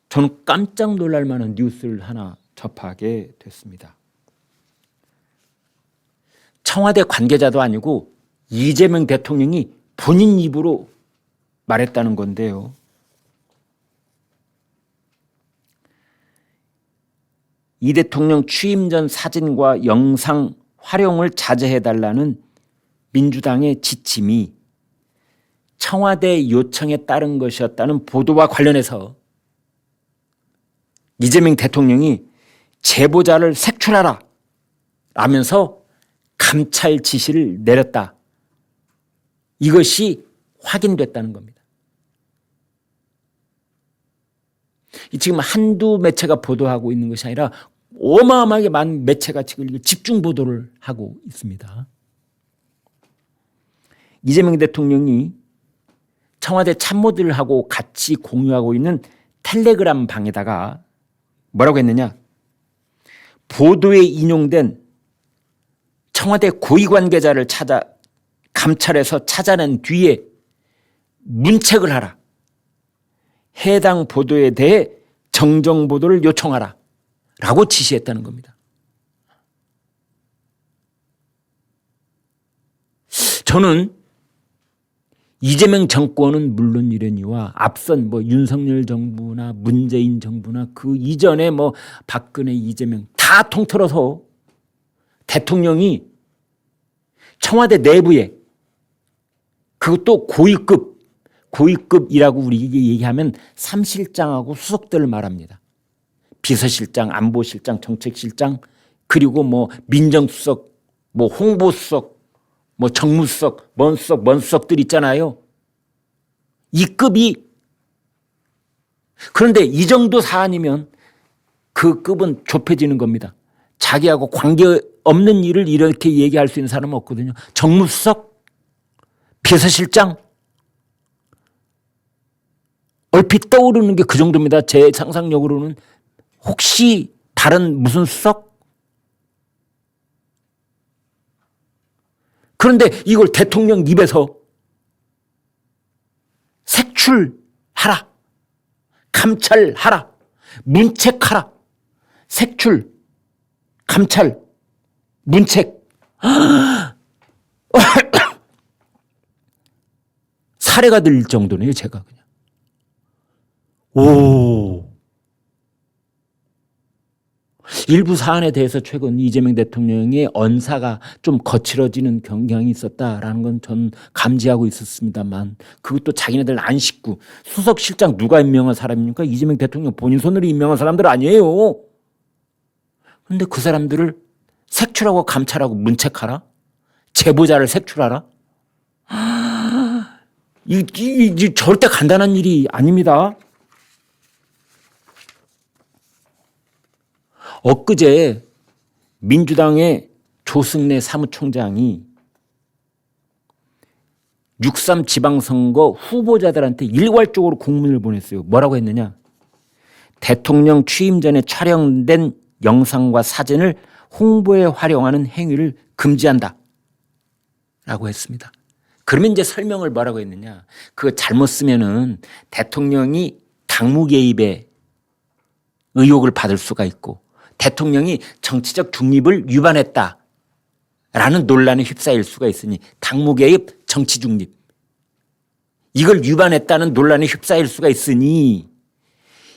저는 깜짝 놀랄 만한 뉴스를 하나 접하게 됐습니다. 청와대 관계자도 아니고 이재명 대통령이 본인 입으로 말했다는 건데요. 이 대통령 취임 전 사진과 영상 활용을 자제해달라는 민주당의 지침이 청와대 요청에 따른 것이었다는 보도와 관련해서 이재명 대통령이 제보자를 색출하라 라면서 감찰 지시를 내렸다. 이것이 확인됐다는 겁니다. 지금 한두 매체가 보도하고 있는 것이 아니라 어마어마하게 많은 매체가 지금 집중 보도를 하고 있습니다. 이재명 대통령이 청와대 참모들하고 같이 공유하고 있는 텔레그램 방에다가 뭐라고 했느냐? 보도에 인용된 청와대 고위 관계자를 감찰해서 찾아낸 뒤에 문책을 하라. 해당 보도에 대해 정정 보도를 요청하라. 라고 지시했다는 겁니다. 저는 이재명 정권은 물론이려니와 앞선 윤석열 정부나 문재인 정부나 그 이전에 박근혜, 이재명 다 통틀어서 대통령이 청와대 내부에 그것도 고위급이라고 우리 얘기하면 3실장하고 수석들을 말합니다. 비서실장, 안보실장, 정책실장, 그리고 민정수석, 홍보수석, 정무수석, 뭔 수석들 있잖아요. 이 급이. 그런데 이 정도 사안이면 그 급은 좁혀지는 겁니다. 자기하고 관계없는 일을 이렇게 얘기할 수 있는 사람은 없거든요. 정무수석, 비서실장, 얼핏 떠오르는 게 그 정도입니다. 제 상상력으로는. 혹시 다른 무슨 수석? 그런데 이걸 대통령 입에서 색출하라, 감찰하라, 문책하라, 색출, 감찰, 문책. 사례가 될 정도네요, 제가 그냥. 오. 일부 사안에 대해서 최근 이재명 대통령의 언사가 좀 거칠어지는 경향이 있었다라는 건 전 감지하고 있었습니다만 그것도 자기네들 안 식구. 수석실장 누가 임명한 사람입니까? 이재명 대통령 본인 손으로 임명한 사람들 아니에요. 그런데 그 사람들을 색출하고 감찰하고 문책하라? 제보자를 색출하라? 이 절대 간단한 일이 아닙니다. 엊그제 민주당의 조승래 사무총장이 6.3 지방선거 후보자들한테 일괄적으로 공문을 보냈어요. 뭐라고 했느냐? 대통령 취임 전에 촬영된 영상과 사진을 홍보에 활용하는 행위를 금지한다. 라고 했습니다. 그러면 이제 설명을 뭐라고 했느냐? 그거 잘못 쓰면은 대통령이 당무 개입에 의혹을 받을 수가 있고 대통령이 정치적 중립을 위반했다라는 논란에 휩싸일 수가 있으니 당무 개입, 정치 중립 이걸 위반했다는 논란에 휩싸일 수가 있으니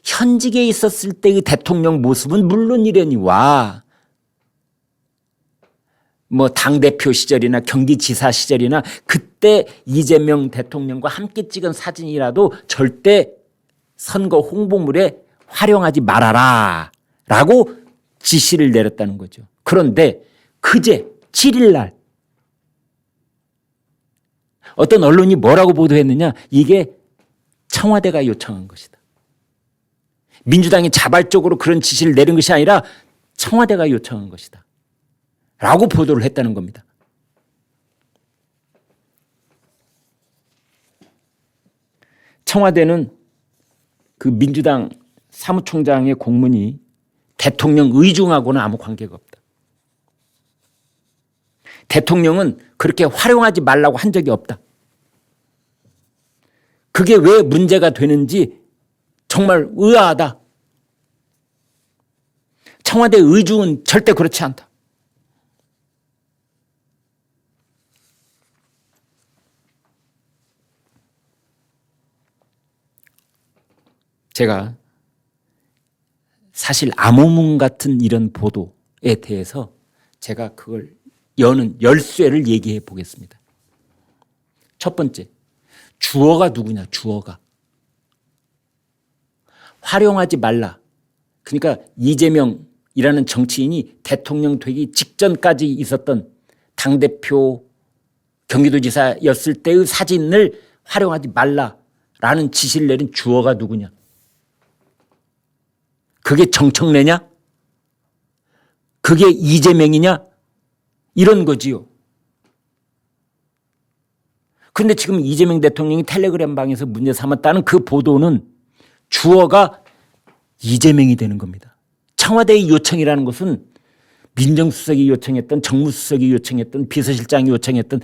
현직에 있었을 때의 대통령 모습은 물론이려니와 당대표 시절이나 경기지사 시절이나 그때 이재명 대통령과 함께 찍은 사진이라도 절대 선거 홍보물에 활용하지 말아라 라고 지시를 내렸다는 거죠. 그런데 그제 7일 날 어떤 언론이 뭐라고 보도했느냐? 이게 청와대가 요청한 것이다. 민주당이 자발적으로 그런 지시를 내린 것이 아니라 청와대가 요청한 것이다. 라고 보도를 했다는 겁니다. 청와대는 그 민주당 사무총장의 공문이 대통령 의중하고는 아무 관계가 없다. 대통령은 그렇게 활용하지 말라고 한 적이 없다. 그게 왜 문제가 되는지 정말 의아하다. 청와대 의중은 절대 그렇지 않다. 제가 사실 암호문 같은 이런 보도에 대해서 제가 그걸 여는 열쇠를 얘기해 보겠습니다. 첫 번째, 주어가 누구냐, 주어가. 활용하지 말라. 그러니까 이재명이라는 정치인이 대통령 되기 직전까지 있었던 당대표 경기도지사였을 때의 사진을 활용하지 말라라는 지시를 내린 주어가 누구냐. 그게 정청래냐? 그게 이재명이냐? 이런 거지요. 그런데 지금 이재명 대통령이 텔레그램 방에서 문제 삼았다는 그 보도는 주어가 이재명이 되는 겁니다. 청와대의 요청이라는 것은 민정수석이 요청했던, 정무수석이 요청했던, 비서실장이 요청했던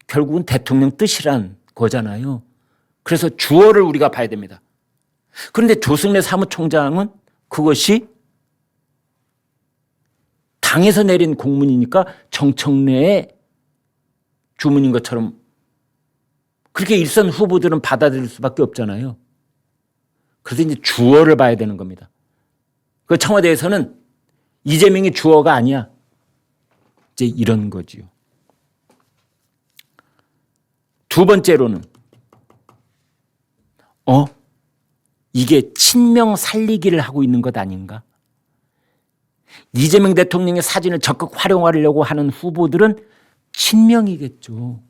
결국은 대통령 뜻이란 거잖아요. 그래서 주어를 우리가 봐야 됩니다. 그런데 조승래 사무총장은 그것이 당에서 내린 공문이니까 정청래의 주문인 것처럼 그렇게 일선 후보들은 받아들일 수밖에 없잖아요. 그래서 이제 주어를 봐야 되는 겁니다. 그 청와대에서는 이재명이 주어가 아니야. 이제 이런 거지요. 두 번째로는 이게 친명 살리기를 하고 있는 것 아닌가? 이재명 대통령의 사진을 적극 활용하려고 하는 후보들은 친명이겠죠.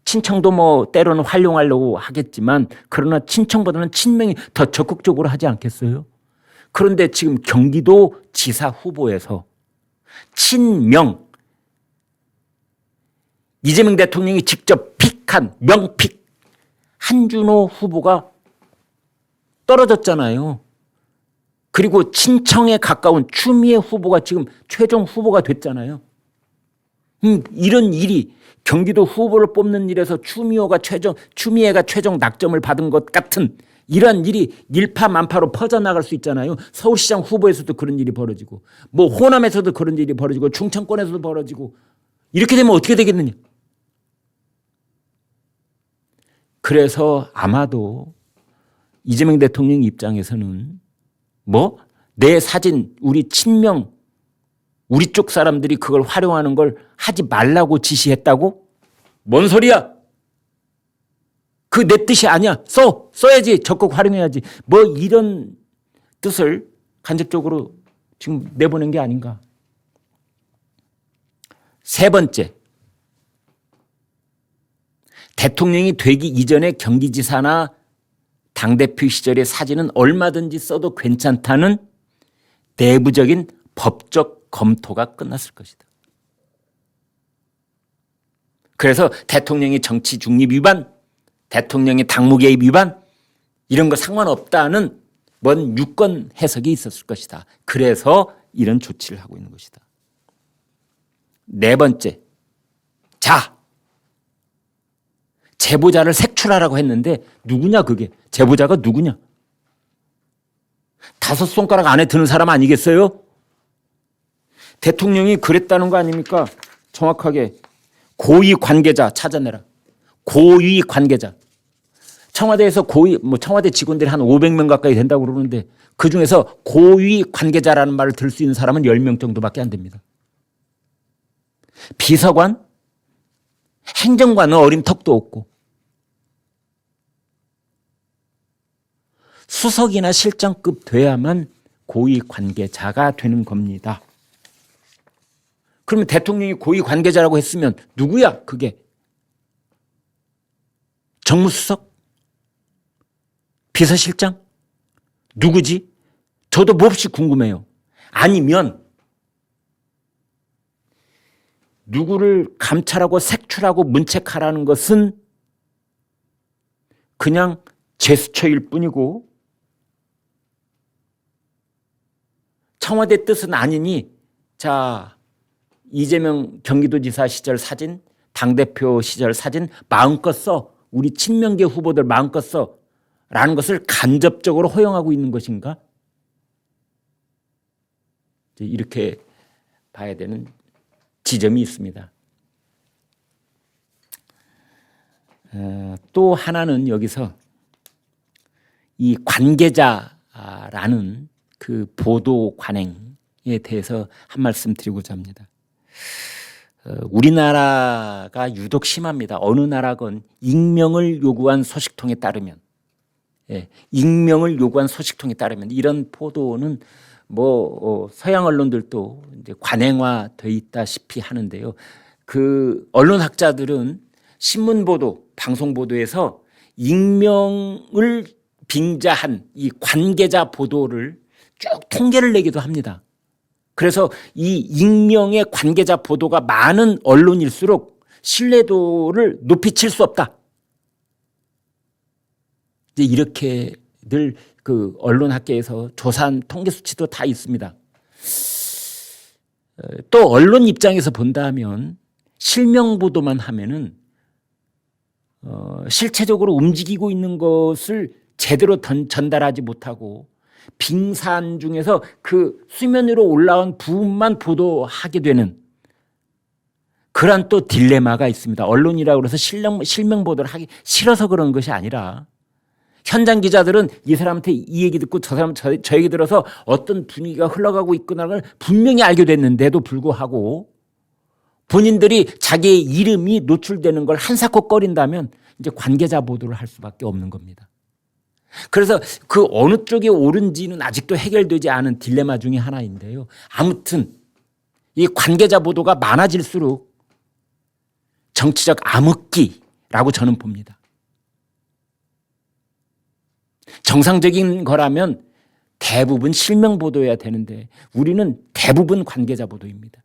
친청도 뭐 때로는 활용하려고 하겠지만 그러나 친청보다는 친명이 더 적극적으로 하지 않겠어요? 그런데 지금 경기도 지사 후보에서 친명, 이재명 대통령이 직접 픽한 명픽 한준호 후보가 떨어졌잖아요. 그리고 친청에 가까운 추미애 후보가 지금 최종 후보가 됐잖아요. 이런 일이 경기도 후보를 뽑는 일에서 추미애가 최종 낙점을 받은 것 같은 이러한 일이 일파만파로 퍼져나갈 수 있잖아요. 서울시장 후보에서도 그런 일이 벌어지고 뭐 호남에서도 그런 일이 벌어지고 충청권에서도 벌어지고 이렇게 되면 어떻게 되겠느냐. 그래서 아마도 이재명 대통령 입장에서는 내 사진, 우리 친명, 우리 쪽 사람들이 그걸 활용하는 걸 하지 말라고 지시했다고? 뭔 소리야? 그 내 뜻이 아니야. 써야지. 적극 활용해야지. 뭐 이런 뜻을 간접적으로 지금 내보낸 게 아닌가. 세 번째, 대통령이 되기 이전에 경기지사나 당대표 시절의 사진은 얼마든지 써도 괜찮다는 내부적인 법적 검토가 끝났을 것이다. 그래서 대통령의 정치 중립 위반, 대통령의 당무 개입 위반 이런 거 상관없다는 뭔 유권 해석이 있었을 것이다. 그래서 이런 조치를 하고 있는 것이다. 네 번째, 제보자를 색출하라고 했는데 누구냐 그게? 제보자가 누구냐? 5손가락 안에 드는 사람 아니겠어요? 대통령이 그랬다는 거 아닙니까? 정확하게 고위 관계자 찾아내라. 고위 관계자. 청와대에서 청와대 직원들이 한 500명 가까이 된다고 그러는데 그중에서 고위 관계자라는 말을 들 수 있는 사람은 10명 정도밖에 안 됩니다. 비서관, 행정관은 어림턱도 없고 수석이나 실장급 돼야만 고위 관계자가 되는 겁니다. 그러면 대통령이 고위 관계자라고 했으면 누구야 그게? 정무수석? 비서실장? 누구지? 저도 몹시 궁금해요. 아니면 누구를 감찰하고 색출하고 문책하라는 것은 그냥 제스처일 뿐이고 청와대 뜻은 아니니 이재명 경기도지사 시절 사진, 당대표 시절 사진 마음껏 써. 우리 친명계 후보들 마음껏 써라는 것을 간접적으로 허용하고 있는 것인가? 이렇게 봐야 되는 지점이 있습니다. 또 하나는 여기서 이 관계자라는 그 보도 관행에 대해서 한 말씀 드리고자 합니다. 우리나라가 유독 심합니다. 어느 나라건 익명을 요구한 소식통에 따르면, 익명을 요구한 소식통에 따르면 이런 보도는 서양 언론들도 이제 관행화돼 있다시피 하는데요. 그 언론학자들은 신문 보도, 방송 보도에서 익명을 빙자한 이 관계자 보도를 쭉 통계를 내기도 합니다. 그래서 이 익명의 관계자 보도가 많은 언론일수록 신뢰도를 높이 칠 수 없다. 이제 이렇게 늘 그 언론학계에서 조사한 통계 수치도 다 있습니다. 또 언론 입장에서 본다면 실명 보도만 하면은 실체적으로 움직이고 있는 것을 제대로 전달하지 못하고 빙산 중에서 그 수면 위로 올라온 부분만 보도하게 되는 그런 또 딜레마가 있습니다. 언론이라고 해서 실명 보도를 하기 싫어서 그런 것이 아니라 현장 기자들은 이 사람한테 이 얘기 듣고 저 사람 저 얘기 들어서 어떤 분위기가 흘러가고 있구나를 분명히 알게 됐는데도 불구하고 본인들이 자기의 이름이 노출되는 걸 한사코 꺼린다면 이제 관계자 보도를 할 수밖에 없는 겁니다. 그래서 그 어느 쪽이 옳은지는 아직도 해결되지 않은 딜레마 중에 하나인데요. 아무튼 이 관계자 보도가 많아질수록 정치적 암흑기라고 저는 봅니다. 정상적인 거라면 대부분 실명 보도여야 되는데 우리는 대부분 관계자 보도입니다.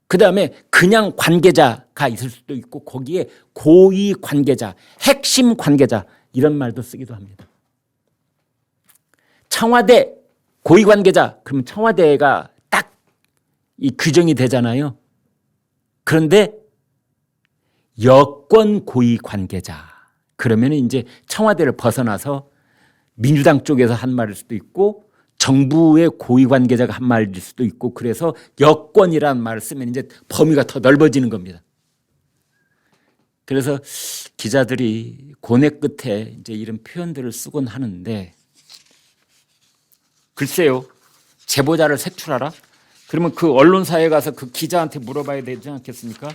그다음에 그냥 관계자가 있을 수도 있고 거기에 고위 관계자, 핵심 관계자 이런 말도 쓰기도 합니다. 청와대 고위 관계자 그러면 청와대가 딱 이 규정이 되잖아요. 그런데 여권 고위 관계자 그러면 이제 청와대를 벗어나서 민주당 쪽에서 한 말일 수도 있고 정부의 고위 관계자가 한 말일 수도 있고 그래서 여권이라는 말을 쓰면 이제 범위가 더 넓어지는 겁니다. 그래서 기자들이 고뇌 끝에 이제 이런 표현들을 쓰곤 하는데 글쎄요. 제보자를 색출하라? 그러면 그 언론사에 가서 그 기자한테 물어봐야 되지 않겠습니까?